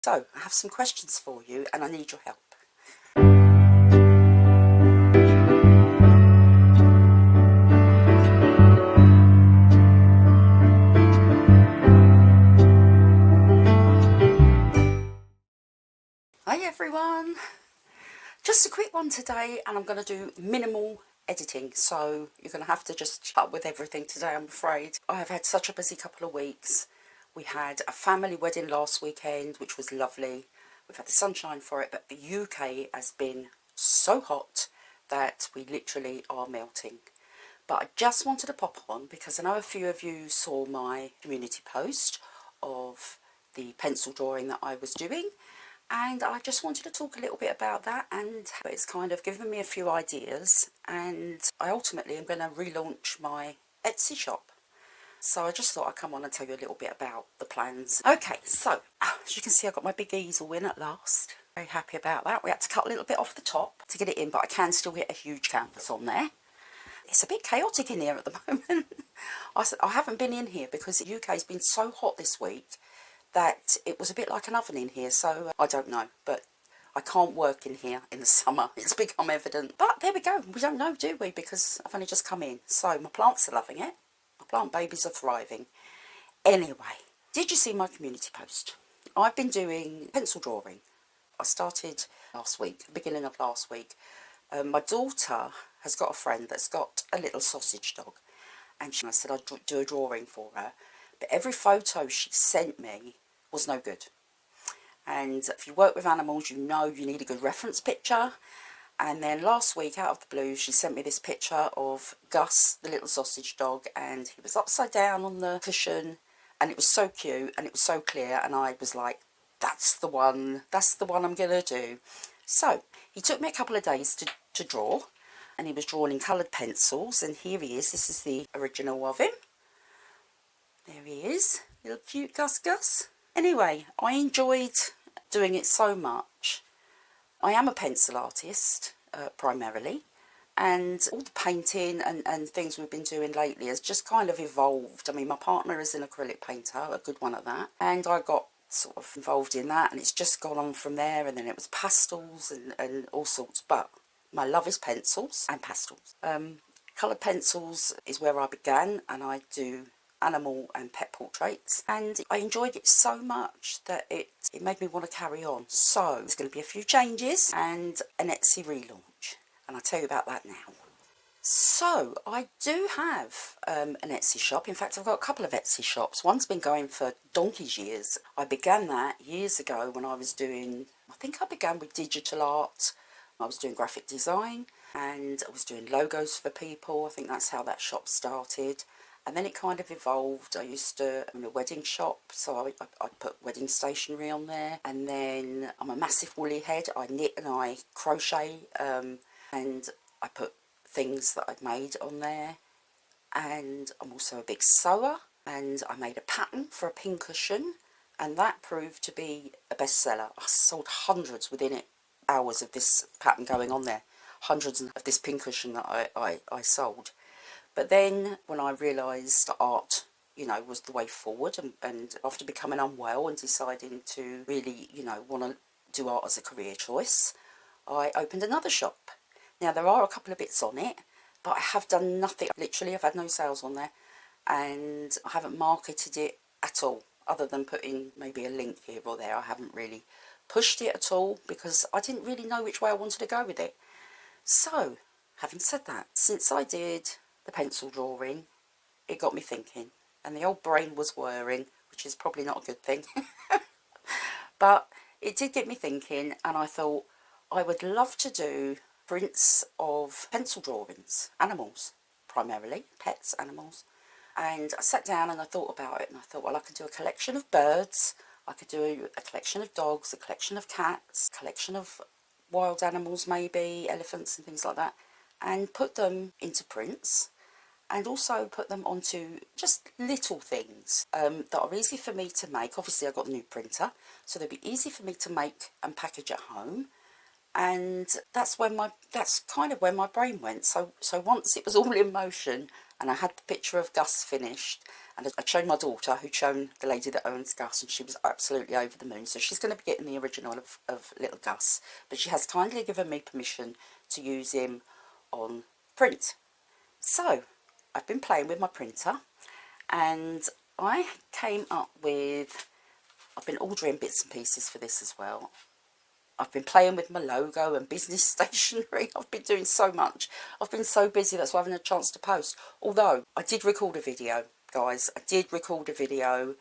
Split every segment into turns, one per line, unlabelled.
So I have some questions for you and I need your help. Hi everyone, just a quick one today, and I'm going to do minimal editing, so you're going to have to just shut up with everything today, I'm afraid. I have had such a busy couple of weeks. We had a family wedding last weekend, which was lovely. We've had the sunshine for it, but the UK has been so hot that we literally are melting. But I just wanted to pop on because I know a few of you saw my community post of the pencil drawing that I was doing, and I just wanted to talk a little bit about that, and it's kind of given me a few ideas, and I ultimately am going to relaunch my Etsy shop. So I just thought I'd come on and tell you a little bit about the plans. Okay, so as you can see, I got my big easel in at last. Very happy about that. We had to cut a little bit off the top to get it in, but I can still get a huge canvas on there. It's a bit chaotic in here at the moment. I haven't been in here because the UK has been so hot this week that it was a bit like an oven in here, so I don't know, but I can't work in here in the summer. It's become evident. But there we go. We don't know, do we? Because I've only just come in. So my plants are loving it. My plant babies are thriving. Anyway, did you see my community post? I've been doing pencil drawing. I started last week, beginning of last week. My daughter has got a friend that's got a little sausage dog, and I said I'd do a drawing for her, but every photo she sent me was no good. And if you work with animals, you know you need a good reference picture. And then last week, out of the blue, she sent me this picture of Gus, the little sausage dog, and he was upside down on the cushion, and it was so cute and it was so clear, and I was like, that's the one I'm gonna do. So he took me a couple of days to draw, and he was drawn in coloured pencils, and here he is. This is the original of him. There he is, little cute Gus. Anyway, I enjoyed doing it so much. I am a pencil artist, primarily, and all the painting and things we've been doing lately has just kind of evolved. I mean, my partner is an acrylic painter, a good one at that, and I got sort of involved in that, and it's just gone on from there, and then it was pastels and all sorts, but my love is pencils and pastels. Coloured pencils is where I began, and I do animal and pet portraits, and I enjoyed it so much that it made me want to carry on. So there's going to be a few changes and an Etsy relaunch, and I'll tell you about that now. So I do have an Etsy shop. In fact, I've got a couple of Etsy shops. One's been going for donkey's years. I began that years ago when I was doing, I think I began with digital art. I was doing graphic design and I was doing logos for people. I think that's how that shop started. And then it kind of evolved. I used to own a wedding shop, so I put wedding stationery on there. And then I'm a massive woolly head. I knit and I crochet, and I put things that I'd made on there. And I'm also a big sewer, and I made a pattern for a pincushion, and that proved to be a bestseller. I sold hundreds within hours of this pattern going on there. Hundreds of this pincushion that I sold. But then when I realised art, you know, was the way forward, and after becoming unwell and deciding to really, you know, want to do art as a career choice, I opened another shop. Now, there are a couple of bits on it, but I have done nothing. Literally, I've had no sales on there, and I haven't marketed it at all, other than putting maybe a link here or there. I haven't really pushed it at all because I didn't really know which way I wanted to go with it. So, having said that, since I did the pencil drawing, it got me thinking, and the old brain was whirring, which is probably not a good thing. But it did get me thinking, and I thought I would love to do prints of pencil drawings, animals primarily, pets, animals. And I sat down and I thought about it, and I thought, well, I could do a collection of birds, I could do a collection of dogs, a collection of cats, a collection of wild animals, maybe elephants and things like that, and put them into prints, and also put them onto just little things that are easy for me to make. Obviously, I've got a new printer, so they'll be easy for me to make and package at home. And that's kind of where my brain went. So once it was all in motion, and I had the picture of Gus finished, And I'd shown my daughter, who'd shown the lady that owns Gus, and she was absolutely over the moon. So she's going to be getting the original of little Gus, but she has kindly given me permission to use him on print. So I've been playing with my printer, and I came up with, I've been ordering bits and pieces for this as well. I've been playing with my logo and business stationery. I've been doing so much. I've been so busy, that's why I haven't had a chance to post. Although, I did record a video, guys. I did record a video.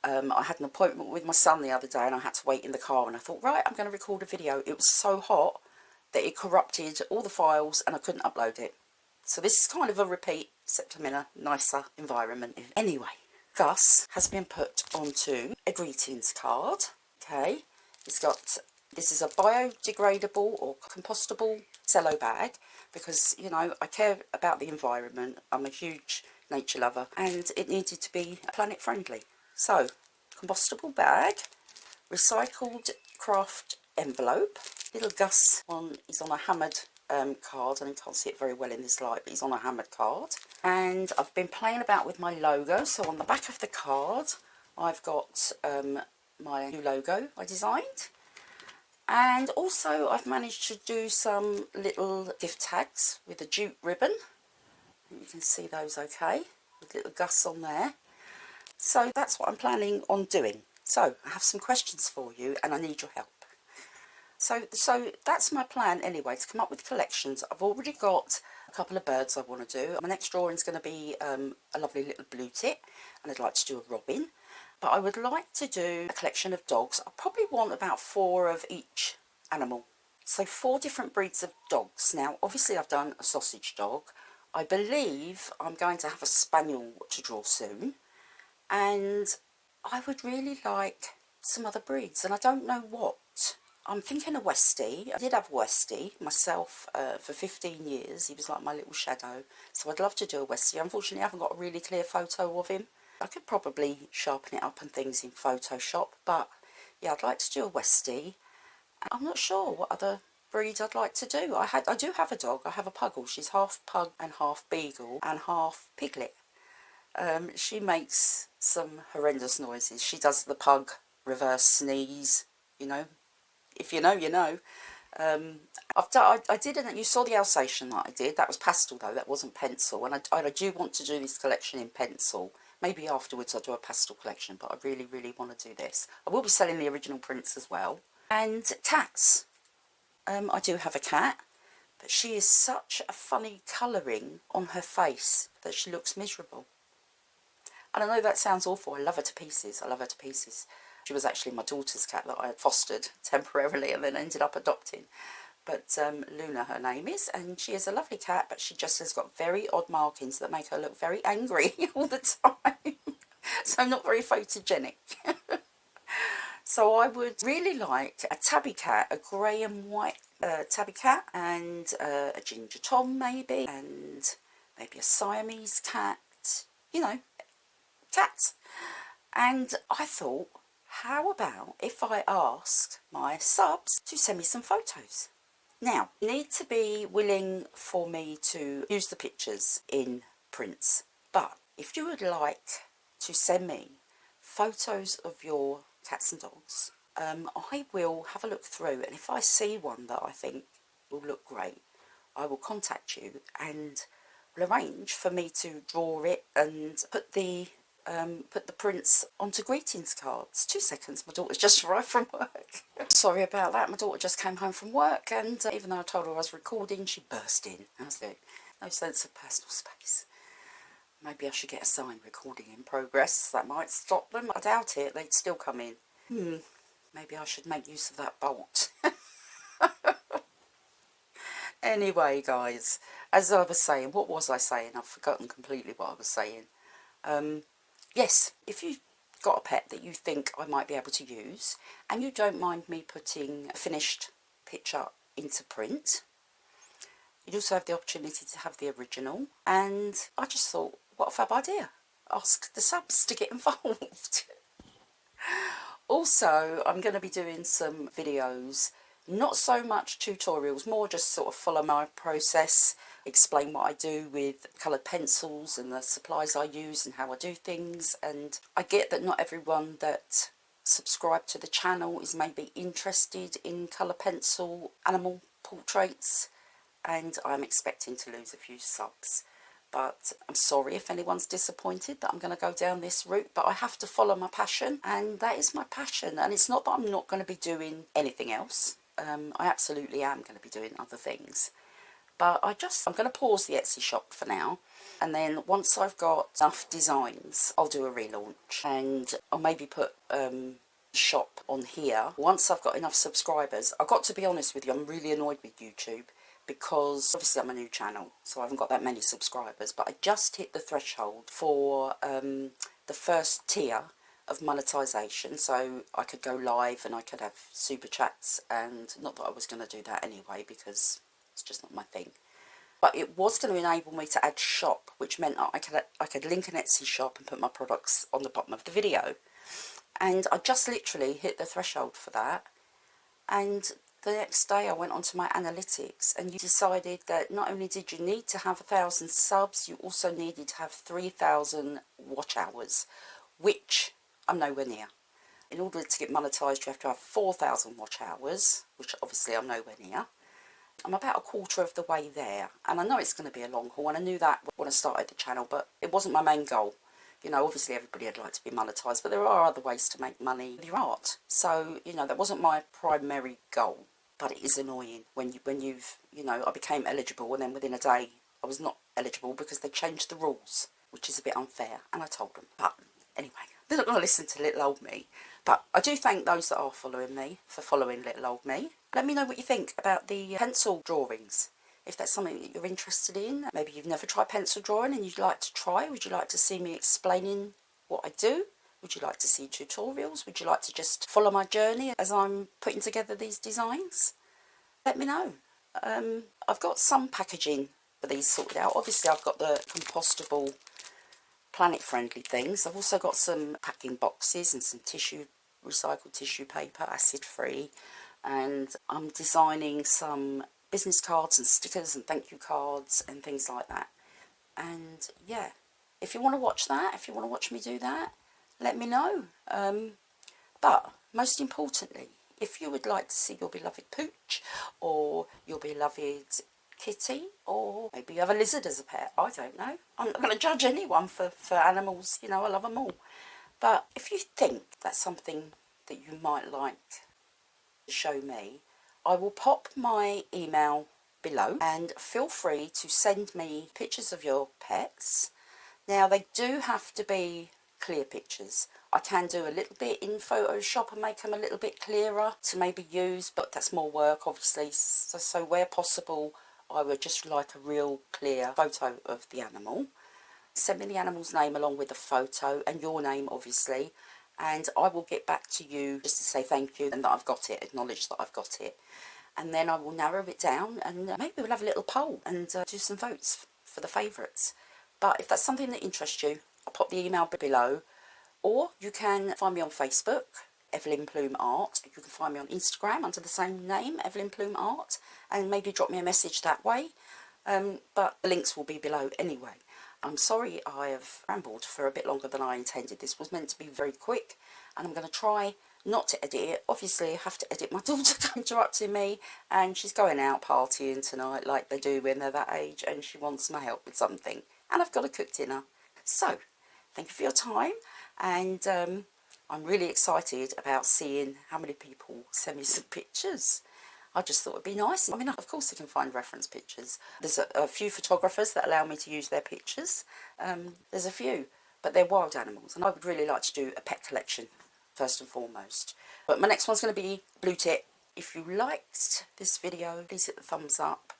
I had an appointment with my son the other day and I had to wait in the car. And I thought, right, I'm going to record a video. It was so hot that it corrupted all the files and I couldn't upload it. So this is kind of a repeat, except I'm in a nicer environment. Anyway, Gus has been put onto a greetings card. Okay, it's got... This is a biodegradable or compostable cello bag because, you know, I care about the environment. I'm a huge nature lover and it needed to be planet friendly. So, compostable bag, recycled craft envelope. Little Gus one is on a hammered card, and you can't see it very well in this light, but he's on a hammered card. And I've been playing about with my logo. So on the back of the card, I've got my new logo I designed. And also I've managed to do some little gift tags with a jute ribbon. You can see those okay, with little Gus on there. So that's what I'm planning on doing. So I have some questions for you and I need your help. So that's my plan anyway, to come up with collections. I've already got a couple of birds I want to do. My next drawing is going to be a lovely little blue tit, and I'd like to do a robin. But I would like to do a collection of dogs. I probably want about 4 of each animal. So 4 different breeds of dogs. Now, obviously I've done a sausage dog. I believe I'm going to have a spaniel to draw soon. And I would really like some other breeds, and I don't know what. I'm thinking a Westie. I did have a Westie myself for 15 years. He was like my little shadow. So I'd love to do a Westie. Unfortunately, I haven't got a really clear photo of him. I could probably sharpen it up and things in Photoshop, but yeah, I'd like to do a Westie. I'm not sure what other breed I'd like to do. I do have a dog. I have a Puggle. She's half pug and half beagle and half piglet. She makes some horrendous noises. She does the pug reverse sneeze, you know. If you know, you know. I did, and you saw the Alsatian that I did. That was pastel though, that wasn't pencil. And I do want to do this collection in pencil. Maybe afterwards I'll do a pastel collection, but I really, really want to do this. I will be selling the original prints as well. And cats. I do have a cat, but she is such a funny colouring on her face that she looks miserable. And I know that sounds awful. I love her to pieces. I love her to pieces. She was actually my daughter's cat that I had fostered temporarily and then ended up adopting. But Luna, her name is, and she is a lovely cat, but she just has got very odd markings that make her look very angry all the time. So not very photogenic. So I would really like a tabby cat, a grey and white tabby cat, and a ginger tom maybe, and maybe a Siamese cat, you know, cats. And I thought, how about if I asked my subs to send me some photos? Now, you need to be willing for me to use the pictures in prints, but if you would like to send me photos of your cats and dogs, I will have a look through, and if I see one that I think will look great, I will contact you and will arrange for me to draw it and put the prints onto greetings cards. 2 seconds, my daughter's just arrived from work. Sorry about that, my daughter just came home from work, and even though I told her I was recording, she burst in. How's that? No sense of personal space. Maybe I should get a sign, recording in progress. That might stop them. I doubt it, they'd still come in. Maybe I should make use of that bolt. Anyway, guys, as I was saying, what was I saying? I've forgotten completely what I was saying. Yes, if you've got a pet that you think I might be able to use, and you don't mind me putting a finished picture into print, you'd also have the opportunity to have the original. And I just thought, what a fab idea. Ask the subs to get involved. Also, I'm going to be doing some videos Not so much tutorials, more just sort of follow my process, explain what I do with coloured pencils and the supplies I use and how I do things. And I get that not everyone that subscribe to the channel is maybe interested in colour pencil animal portraits, and I'm expecting to lose a few subs. But I'm sorry if anyone's disappointed that I'm going to go down this route, but I have to follow my passion, and that is my passion. And it's not that I'm not going to be doing anything else. I absolutely am going to be doing other things. But I'm going to pause the Etsy shop for now. And then once I've got enough designs, I'll do a relaunch. And I'll maybe put shop on here. Once I've got enough subscribers, I've got to be honest with you, I'm really annoyed with YouTube. Because obviously I'm a new channel, so I haven't got that many subscribers. But I just hit the threshold for the first tier of monetization, so I could go live and I could have super chats, and not that I was going to do that anyway because it's just not my thing. But it was going to enable me to add shop, which meant I could link an Etsy shop and put my products on the bottom of the video. And I just literally hit the threshold for that, and the next day I went onto my analytics, and you decided that not only did you need to have 1,000 subs, you also needed to have 3,000 watch hours, which I'm nowhere near. In order to get monetized, you have to have 4,000 watch hours, which obviously I'm nowhere near. I'm about a quarter of the way there, and I know it's going to be a long haul, and I knew that when I started the channel, but it wasn't my main goal. You know, obviously everybody would like to be monetized, but there are other ways to make money with your art. So, you know, that wasn't my primary goal. But it is annoying when you've, you know, I became eligible, and then within a day I was not eligible because they changed the rules, which is a bit unfair, and I told them. But anyway, they're not going to listen to little old me. But I do thank those that are following me for following little old me. Let me know what you think about the pencil drawings. If that's something that you're interested in, maybe you've never tried pencil drawing and you'd like to try. Would you like to see me explaining what I do? Would you like to see tutorials? Would you like to just follow my journey as I'm putting together these designs? Let me know. I've got some packaging for these sorted out. Obviously I've got the compostable planet friendly things. I've also got some packing boxes and some tissue, recycled tissue paper, acid free, and I'm designing some business cards and stickers and thank you cards and things like that. And yeah, if you want to watch that, if you want to watch me do that, let me know. But most importantly, if you would like to see your beloved pooch, or your beloved kitty, or maybe you have a lizard as a pet, I don't know. I'm not going to judge anyone for animals, you know, I love them all. But if you think that's something that you might like to show me, I will pop my email below, and feel free to send me pictures of your pets. Now, they do have to be clear pictures. I can do a little bit in Photoshop and make them a little bit clearer to maybe use, but that's more work obviously. So where possible, I would just like a real clear photo of the animal. Send me the animal's name along with the photo, and your name obviously, and I will get back to you just to say thank you and that I've got it, acknowledge that I've got it. And then I will narrow it down, and maybe we'll have a little poll and do some votes for the favourites. But if that's something that interests you, I'll pop the email below, or you can find me on Facebook, evelynplumeart. You can find me on Instagram under the same name, evelynplumeart, and maybe drop me a message that way. But the links will be below anyway. I'm sorry I have rambled for a bit longer than I intended. This was meant to be very quick, and I'm going to try not to edit it. Obviously I have to edit. My daughter interrupting me, and she's going out partying tonight like they do when they're that age, and she wants my help with something, and I've got to cook dinner. So thank you for your time, and I'm really excited about seeing how many people send me some pictures. I just thought it'd be nice. I mean, of course I can find reference pictures. There's a few photographers that allow me to use their pictures. There's a few, but they're wild animals, and I would really like to do a pet collection first and foremost. But my next one's going to be blue tit. If you liked this video, please hit the thumbs up.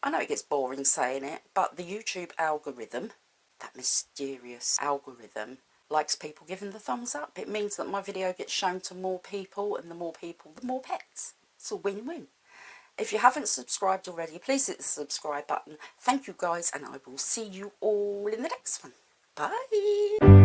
I know it gets boring saying it, but the YouTube algorithm, that mysterious algorithm, likes people giving the thumbs up. It means that my video gets shown to more people, and the more people, the more pets. It's a win-win. If you haven't subscribed already, please hit the subscribe button. Thank you guys, and I will see you all in the next one. Bye.